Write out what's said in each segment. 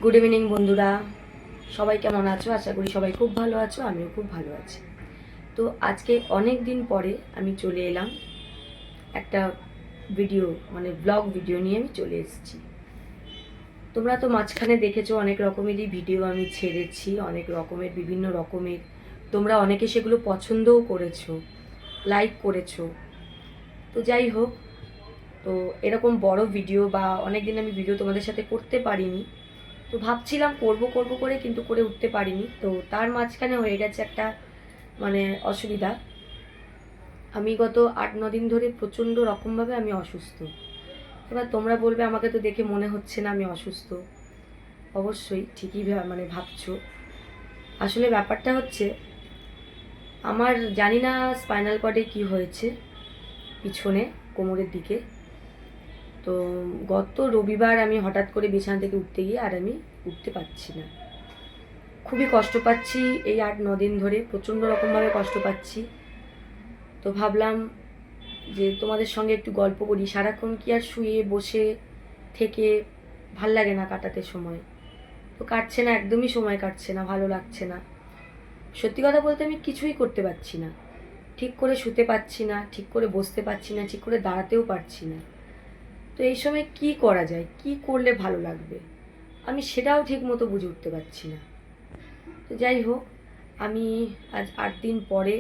Good evening বন্ধুরা, সবাই কেমন আছো? আশা করি সবাই খুব ভালো আছো, আমিও খুব ভালো আছি। তো আজকে অনেক দিন পরে আমি চলে এলাম একটা ভিডিও, মানে ব্লগ ভিডিও নিয়ে আমি চলে এসেছি। তোমরা তো মাঝখানে দেখেছো অনেক রকমেরই ভিডিও আমি ছেড়েছি, অনেক রকমের বিভিন্ন রকমের, তোমরা অনেকে সেগুলো পছন্দও করেছো, লাইক করেছো। তো যাই হোক, তো এরকম বড় ভিডিও বা অনেক দিন আমি ভিডিও তোমাদের সাথে করতে পারিনি। তো ভাবছিলাম করব করব করে, কিন্তু করে উঠতে পারিনি। তো তার মাঝখানে হয়ে গেছে একটা মানে অসুবিধা। আমি গত 8-9 দিন ধরে প্রচণ্ড রকমভাবে আমি অসুস্থ। এবার তোমরা বলবে আমাকে তো দেখে মনে হচ্ছে না আমি অসুস্থ। অবশ্যই ঠিকই মানে ভাবছো। আসলে ব্যাপারটা হচ্ছে, আমার জানি না স্পাইনাল কর্ডে কী হয়েছে, পিছনে কোমরের দিকে। তো গত রবিবার আমি হঠাৎ করে বিছানা থেকে উঠতে গিয়ে আর আমি উঠতে পারছি না, খুবই কষ্ট পাচ্ছি। এই 8-9 দিন ধরে প্রচণ্ড রকমভাবে কষ্ট পাচ্ছি। তো ভাবলাম যে তোমাদের সঙ্গে একটু গল্প করি। সারাক্ষণ কি আর শুয়ে বসে থেকে ভাল লাগে না কাটাতে সময়? তো কাটছে না, একদমই সময় কাটছে না, ভালো লাগছে না। সত্যি কথা বলতে আমি কিছুই করতে পারছি না, ঠিক করে শুতে পারছি না, ঠিক করে বসতে পারছি না, ঠিক করে দাঁড়াতেও পারছি না। তো এই সময় কি করা যায়, কি করলে ভালো লাগবে, আমি সেটাও ঠিক মতো বুঝে উঠতে পারছি না। তো যাই হোক, আমি আজ 8 দিন পরে,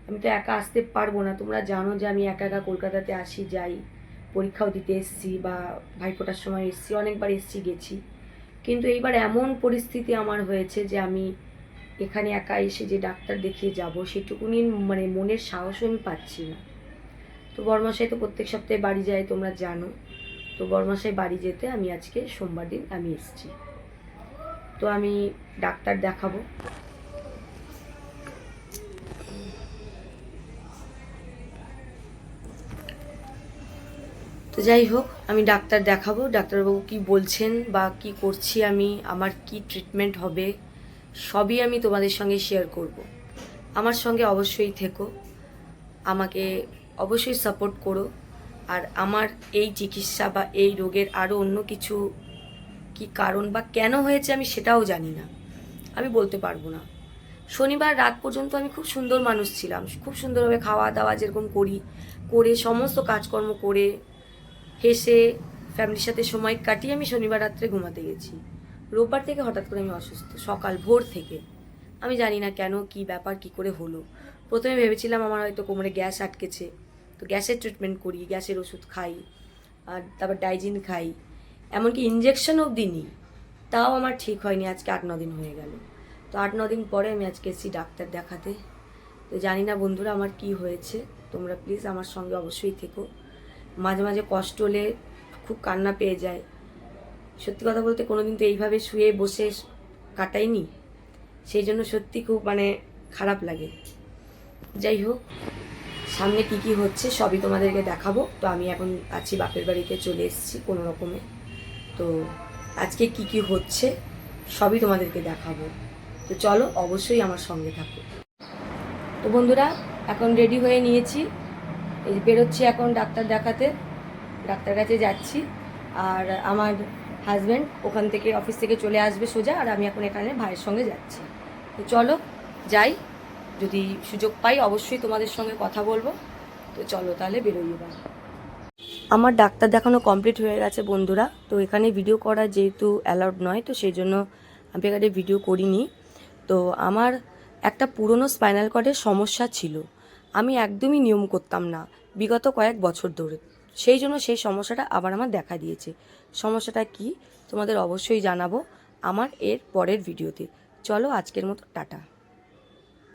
আমি তো একা আসতে পারবো না। তোমরা জানো যে আমি একা একা কলকাতাতে আসি, যাই, পরীক্ষাও দিতে এসেছি, বা ভাইফোঁটার সময় এসেছি, অনেকবার এসেছি গেছি। কিন্তু এইবার এমন পরিস্থিতি আমার হয়েছে যে আমি এখানে একা এসে যে ডাক্তার দেখিয়ে যাব, সেটুকুনি মানে মনের সাহসও আমি পাচ্ছি না। তো বড়মশাই তো প্রত্যেক সপ্তাহে বাড়ি যায়, তোমরা জানো। তো বড়মশাই বাড়ি যেতে আমি আজকে সোমবার দিন আমি এসেছি। তো আমি ডাক্তার দেখাবো। তো যাই হোক, আমি ডাক্তার দেখাবো। ডাক্তারবাবু কি বলছেন বা কি করছি আমি, আমার কি ট্রিটমেন্ট হবে, সবই আমি তোমাদের সঙ্গে শেয়ার করব। আমার সঙ্গে অবশ্যই থেকো, আমাকে অবশ্যই সাপোর্ট করো। আর আমার এই চিকিৎসা বা এই রোগের আরও অন্য কিছু কি কারণ বা কেন হয়েছে আমি সেটাও জানি না, আমি বলতে পারবো না। শনিবার রাত পর্যন্ত আমি খুব সুন্দর মানুষ ছিলাম, খুব সুন্দরভাবে খাওয়া দাওয়া যেরকম করি, করে সমস্ত কাজকর্ম করে হেসে ফ্যামিলির সাথে সময় কাটিয়ে আমি শনিবার রাত্রে ঘুমাতে গেছি। রোববার থেকে হঠাৎ করে আমি অসুস্থ, সকাল ভোর থেকে। আমি জানি না কেন, কি ব্যাপার, কি করে হলো। প্রথমে ভেবেছিলাম আমার হয়তো কোমরে গ্যাস আটকেছে, তো গ্যাসের ট্রিটমেন্ট করি, গ্যাসের ওষুধ খাই, আর তারপর ডাইজিন খাই, এমনকি ইঞ্জেকশন অবধি নিই, তাও আমার ঠিক হয়নি। আজকে 8-9 দিন হয়ে গেল। তো 8-9 দিন পরে আমি আজকে এসেছি ডাক্তার দেখাতে। তো জানি না বন্ধুরা আমার কি হয়েছে, তোমরা প্লিজ আমার সঙ্গে অবশ্যই থেকো। মাঝে মাঝে কষ্ট হলে খুব কান্না পেয়ে যায়। সত্যি কথা বলতে কোনোদিন তো এইভাবে শুয়ে বসে কাটাইনি, সেই জন্য সত্যি খুব মানে খারাপ লাগে। যাই হোক, সামনে কি কি হচ্ছে সবই তোমাদেরকে দেখাবো। তো আমি এখন আছি বাপের বাড়িতে, চলে এসেছি কোনো রকমে। তো আজকে কি কি হচ্ছে সবই তোমাদেরকে দেখাবো। তো চলো, অবশ্যই আমার সঙ্গে থাকো। তো বন্ধুরা, এখন রেডি হয়ে নিয়েছি, এই বেরোচ্ছি এখন ডাক্তার দেখাতে, ডাক্তার কাছে যাচ্ছি। আর আমার হাজব্যান্ড ওখান থেকে অফিস থেকে চলে আসবে সোজা, আর আমি এখন এখানে ভাইয়ের সঙ্গে যাচ্ছি। তো চলো যাই, যদি সুযোগ পাই অবশ্যই তোমাদের সঙ্গে কথা বলবো। তো চলো তাহলে বেরোই এবার। আমার ডাক্তার দেখানো কমপ্লিট হয়ে গেছে বন্ধুরা। তো এখানে ভিডিও করা যেহেতু অ্যালাউড নয়, তো সেই জন্য আমি এখানে ভিডিও করিনি। তো আমার একটা পুরনো স্পাইনাল কর্ডের সমস্যা ছিল, আমি একদমই নিয়ম করতাম না বিগত কয়েক বছর ধরে। সেই জন্য সেই সমস্যাটা আবার আমার দেখা দিয়েছে। সমস্যাটা কি তোমাদের অবশ্যই জানাবো আমার এর পরের ভিডিওতে। চলো আজকের মতো টাটা।